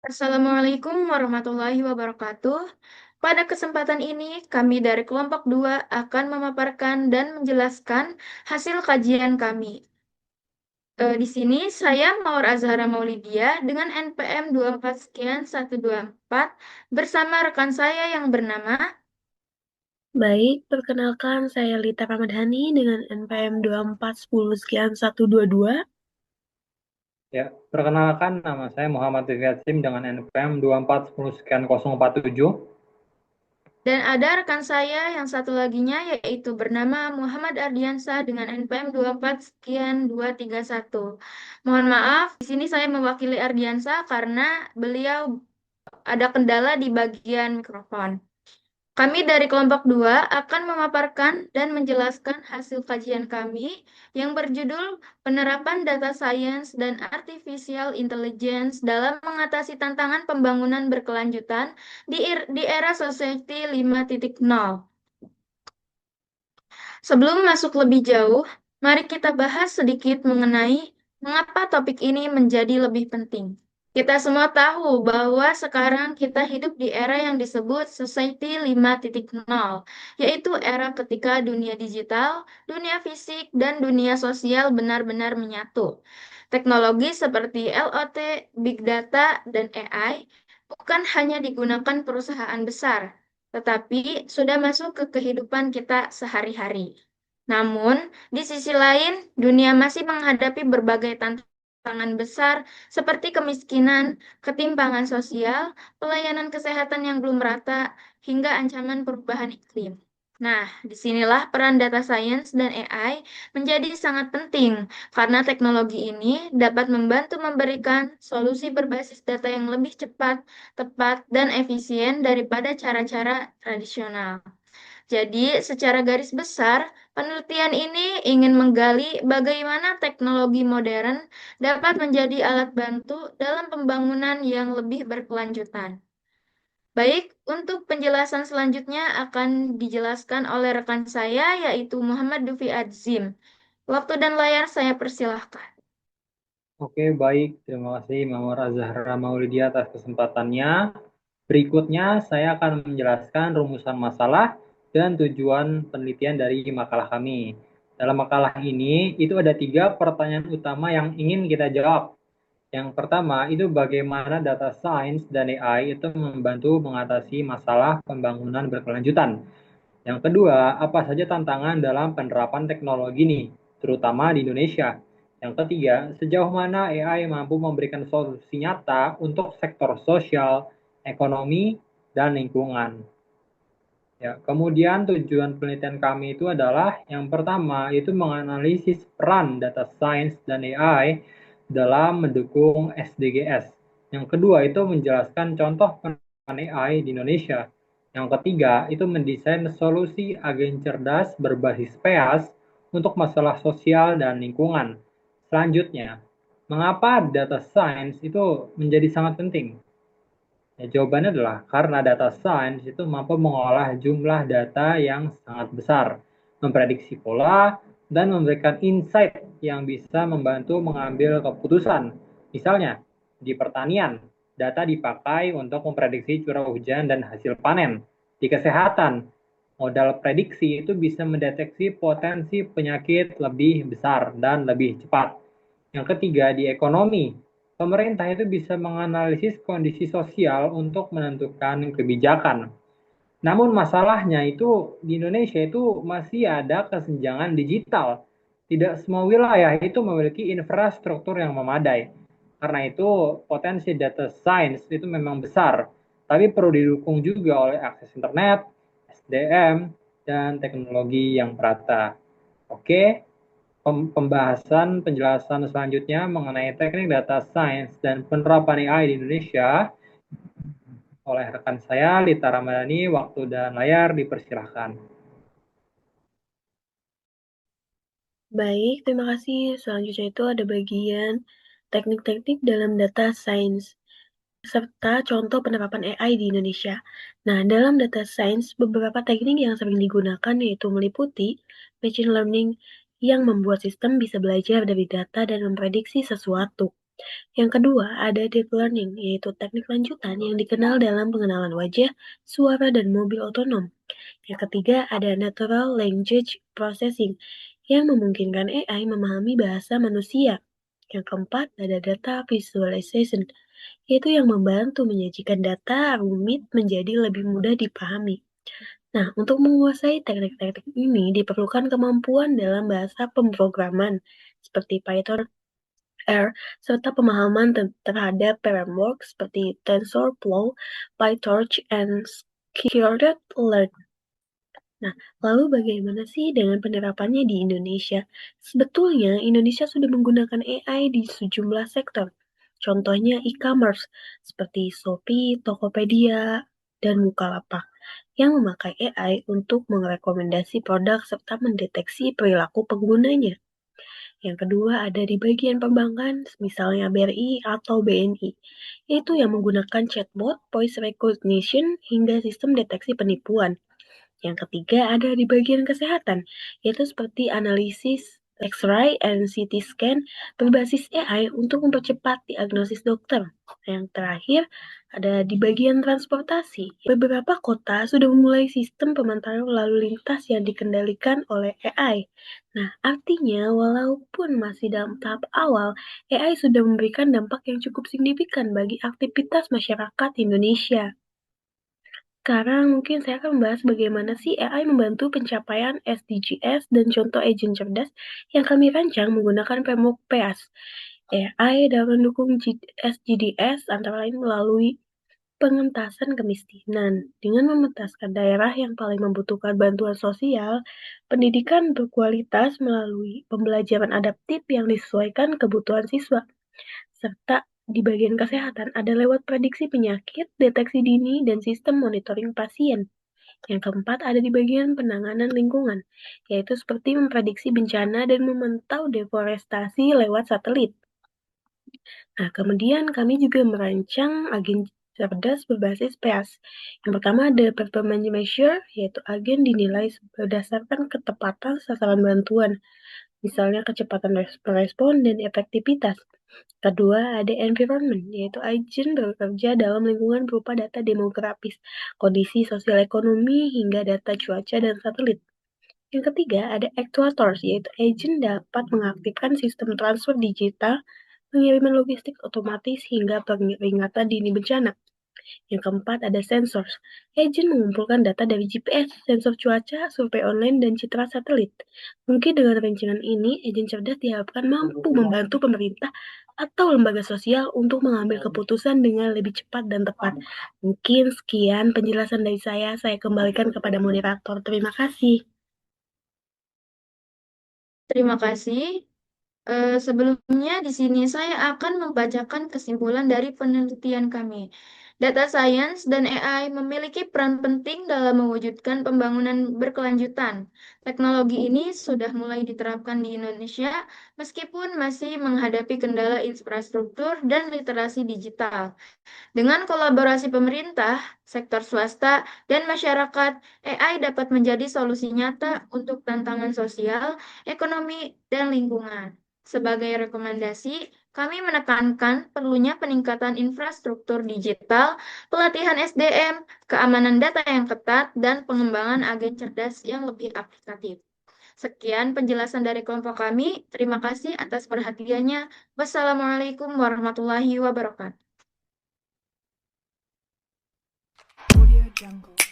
Assalamualaikum warahmatullahi wabarakatuh. Pada kesempatan ini, kami dari kelompok 2 akan memaparkan dan menjelaskan hasil kajian kami. Di sini saya Mawar Azhara Maulidia dengan NPM 24 sekian 124 bersama rekan saya yang bernama. Baik, perkenalkan saya Lita Ramadhani dengan NPM 2410 sekian 122. Ya, perkenalkan nama saya Muhammad Rizky dengan NPM 2410 sekian 047. Dan ada rekan saya yang satu laginya yaitu bernama Muhammad Ardiansah dengan NPM 24 sekian 231. Mohon maaf, di sini saya mewakili Ardiansah karena beliau ada kendala di bagian mikrofon. Kami dari kelompok 2 akan memaparkan dan menjelaskan hasil kajian kami yang berjudul Penerapan Data Science dan Artificial Intelligence dalam Mengatasi Tantangan Pembangunan Berkelanjutan di Era Society 5.0. Sebelum masuk lebih jauh, mari kita bahas sedikit mengenai mengapa topik ini menjadi lebih penting. Kita semua tahu bahwa sekarang kita hidup di era yang disebut Society 5.0, yaitu era ketika dunia digital, dunia fisik, dan dunia sosial benar-benar menyatu. Teknologi seperti LOT, Big Data, dan AI bukan hanya digunakan perusahaan besar, tetapi sudah masuk ke kehidupan kita sehari-hari. Namun, di sisi lain, dunia masih menghadapi berbagai tantangan besar seperti kemiskinan, ketimpangan sosial, pelayanan kesehatan yang belum merata, hingga ancaman perubahan iklim. Nah, disinilah peran data science dan AI menjadi sangat penting karena teknologi ini dapat membantu memberikan solusi berbasis data yang lebih cepat, tepat, dan efisien daripada cara-cara tradisional. Jadi, secara garis besar, penelitian ini ingin menggali bagaimana teknologi modern dapat menjadi alat bantu dalam pembangunan yang lebih berkelanjutan. Baik, untuk penjelasan selanjutnya akan dijelaskan oleh rekan saya, yaitu Muhammad Dufi Adzim. Waktu dan layar saya persilahkan. Oke, baik. Terima kasih Mawar Azhara Maulidia atas kesempatannya. Berikutnya saya akan menjelaskan rumusan masalah dan tujuan penelitian dari makalah kami. Dalam makalah ini, itu ada 3 pertanyaan utama yang ingin kita jawab. Yang pertama, itu bagaimana data science dan AI itu membantu mengatasi masalah pembangunan berkelanjutan. Yang kedua, apa saja tantangan dalam penerapan teknologi ini, terutama di Indonesia. Yang ketiga, sejauh mana AI mampu memberikan solusi nyata untuk sektor sosial, ekonomi, dan lingkungan. Ya, kemudian tujuan penelitian kami itu adalah yang pertama itu menganalisis peran data science dan AI dalam mendukung SDGs. Yang kedua itu menjelaskan contoh penerapan AI di Indonesia. Yang ketiga itu mendesain solusi agen cerdas berbasis PEAS untuk masalah sosial dan lingkungan. Selanjutnya, mengapa data science itu menjadi sangat penting? Ya, jawabannya adalah karena data science itu mampu mengolah jumlah data yang sangat besar, memprediksi pola, dan memberikan insight yang bisa membantu mengambil keputusan. Misalnya, di pertanian, data dipakai untuk memprediksi curah hujan dan hasil panen. Di kesehatan, modal prediksi itu bisa mendeteksi potensi penyakit lebih besar dan lebih cepat. Yang ketiga, di ekonomi, pemerintah itu bisa menganalisis kondisi sosial untuk menentukan kebijakan. Namun masalahnya itu di Indonesia itu masih ada kesenjangan digital. Tidak semua wilayah itu memiliki infrastruktur yang memadai. Karena itu potensi data science itu memang besar, tapi perlu didukung juga oleh akses internet, SDM, dan teknologi yang merata. Oke, pembahasan penjelasan selanjutnya mengenai teknik data science dan penerapan AI di Indonesia oleh rekan saya Lita Ramadhani. Waktu dan layar dipersilahkan. Baik, terima kasih. Selanjutnya itu ada bagian teknik-teknik dalam data science serta contoh penerapan AI di Indonesia. Nah, dalam data science, beberapa teknik yang sering digunakan yaitu meliputi machine learning yang membuat sistem bisa belajar dari data dan memprediksi sesuatu. Yang kedua, ada deep learning, yaitu teknik lanjutan yang dikenal dalam pengenalan wajah, suara, dan mobil otonom. Yang ketiga, ada natural language processing, yang memungkinkan AI memahami bahasa manusia. Yang keempat, ada data visualization, yaitu yang membantu menyajikan data rumit menjadi lebih mudah dipahami. Nah, untuk menguasai teknik-teknik ini diperlukan kemampuan dalam bahasa pemrograman seperti Python, R, serta pemahaman terhadap framework seperti TensorFlow, PyTorch, and Scikit-learn. Nah, lalu bagaimana sih dengan penerapannya di Indonesia? Sebetulnya Indonesia sudah menggunakan AI di sejumlah sektor. Contohnya e-commerce seperti Shopee, Tokopedia, dan Bukalapak yang memakai AI untuk merekomendasi produk serta mendeteksi perilaku penggunanya. Yang kedua ada di bagian perbankan, misalnya BRI atau BNI, yaitu yang menggunakan chatbot, voice recognition, hingga sistem deteksi penipuan. Yang ketiga ada di bagian kesehatan, yaitu seperti analisis X-ray and CT scan berbasis AI untuk mempercepat diagnosis dokter. Yang terakhir ada di bagian transportasi. Beberapa kota sudah memulai sistem pemantauan lalu lintas yang dikendalikan oleh AI. Nah, artinya walaupun masih dalam tahap awal, AI sudah memberikan dampak yang cukup signifikan bagi aktivitas masyarakat Indonesia. Sekarang mungkin saya akan membahas bagaimana sih AI membantu pencapaian SDGs dan contoh agent cerdas yang kami rancang menggunakan framework PEAS. AI dapat mendukung SDGs antara lain melalui pengentasan kemiskinan dengan memetaskan daerah yang paling membutuhkan bantuan sosial, pendidikan berkualitas melalui pembelajaran adaptif yang disesuaikan kebutuhan siswa, serta di bagian kesehatan ada lewat prediksi penyakit, deteksi dini, dan sistem monitoring pasien. Yang keempat ada di bagian penanganan lingkungan, yaitu seperti memprediksi bencana dan memantau deforestasi lewat satelit. Nah, kemudian kami juga merancang agen cerdas berbasis PEAS. Yang pertama ada performance measure, yaitu agen dinilai berdasarkan ketepatan sasaran bantuan, misalnya kecepatan respon dan efektivitas. Kedua, ada environment, yaitu agen bekerja dalam lingkungan berupa data demografis, kondisi sosial ekonomi, hingga data cuaca dan satelit. Yang ketiga, ada actuators, yaitu agen dapat mengaktifkan sistem transfer digital, pengiriman logistik otomatis, hingga peringatan dini bencana. Yang keempat, ada sensors. Agen mengumpulkan data dari GPS, sensor cuaca, survei online, dan citra satelit. Mungkin dengan rancangan ini, agen cerdas diharapkan mampu membantu pemerintah atau lembaga sosial untuk mengambil keputusan dengan lebih cepat dan tepat. Mungkin sekian penjelasan dari saya kembalikan kepada moderator. Terima kasih. Terima kasih. Sebelumnya di sini saya akan membacakan kesimpulan dari penelitian kami. Data science dan AI memiliki peran penting dalam mewujudkan pembangunan berkelanjutan. Teknologi ini sudah mulai diterapkan di Indonesia meskipun masih menghadapi kendala infrastruktur dan literasi digital. Dengan kolaborasi pemerintah, sektor swasta, dan masyarakat, AI dapat menjadi solusi nyata untuk tantangan sosial, ekonomi, dan lingkungan. Sebagai rekomendasi, kami menekankan perlunya peningkatan infrastruktur digital, pelatihan SDM, keamanan data yang ketat, dan pengembangan agen cerdas yang lebih aplikatif. Sekian penjelasan dari kelompok kami. Terima kasih atas perhatiannya. Wassalamualaikum warahmatullahi wabarakatuh. Audio Jungle.